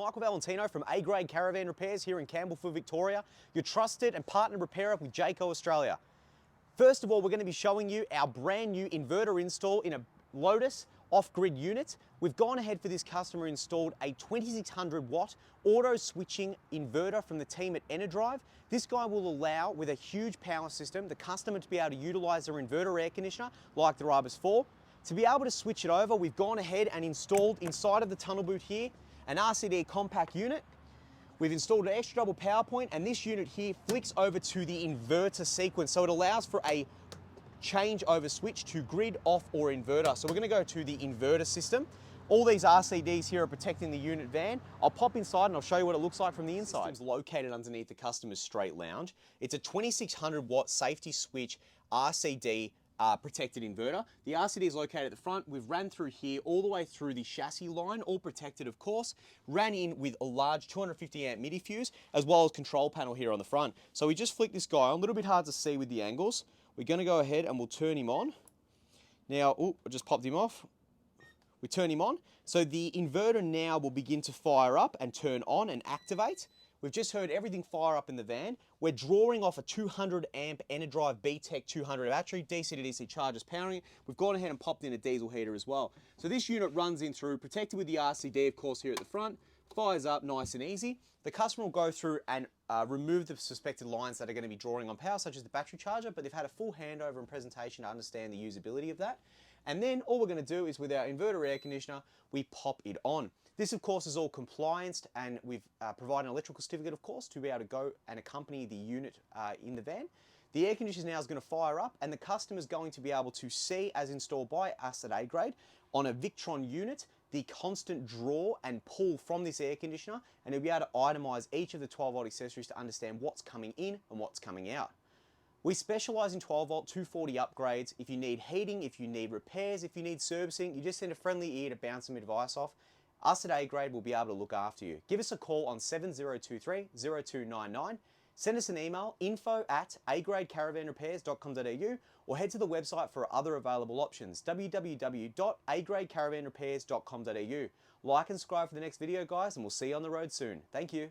Michael Valentino from AGrade Caravan Repairs here in Campbellfield, Victoria, your trusted and partnered repairer with Jayco Australia. First of all, we're going to be showing you our brand new inverter install in a Lotus off-grid unit. We've gone ahead for this customer, installed a 2600 watt auto switching inverter from the team at EnerDrive. This guy will allow, with a huge power system, the customer to be able to utilize their inverter air conditioner like the Ibis 4. To be able to switch it over, we've gone ahead and installed inside of the tunnel boot here an RCD compact unit. We've installed an extra double power point, and this unit here flicks over to the inverter sequence. So it allows for a changeover switch to grid, off, or inverter. So we're gonna go to the inverter system. All these RCDs here are protecting the unit van. I'll pop inside and I'll show you what it looks like from the inside. It's located underneath the customer's straight lounge. It's a 2600 watt safety switch RCD protected inverter. The RCD is located at the front. We've ran through here all the way through the chassis line, all protected of course. Ran in with a large 250 amp MIDI fuse, as well as control panel here on the front. So we just flick this guy on, a little bit hard to see with the angles. We're gonna go ahead and we'll turn him on. Now, I just popped him off. We turn him on. So the inverter now will begin to fire up and turn on and activate. We've just heard everything fire up in the van. We're drawing off a 200 amp EnerDrive BTEC 200 battery, DC to DC chargers powering it. We've gone ahead and popped in a diesel heater as well. So this unit runs in through, protected with the RCD of course here at the front, fires up nice and easy. The customer will go through and remove the suspected lines that are going to be drawing on power, such as the battery charger, but they've had a full handover and presentation to understand the usability of that. And then all we're going to do is, with our inverter air conditioner, we pop it on. This of course is all complianced, and we've provided an electrical certificate of course to be able to go and accompany the unit in the van. The air conditioner now is going to fire up, and the customer is going to be able to see, as installed by us at AGrade, on a Victron unit, the constant draw and pull from this air conditioner, and you'll be able to itemize each of the 12 volt accessories to understand what's coming in and what's coming out. We specialize in 12 volt 240 upgrades. If you need heating, if you need repairs, if you need servicing, you just send a friendly ear to bounce some advice off. Us at AGrade will be able to look after you. Give us a call on 7023 0299. Send us an email, info@agradecaravanrepairs.com.au, or head to the website for other available options, www.agradecaravanrepairs.com.au. Like and subscribe for the next video, guys, and we'll see you on the road soon. Thank you.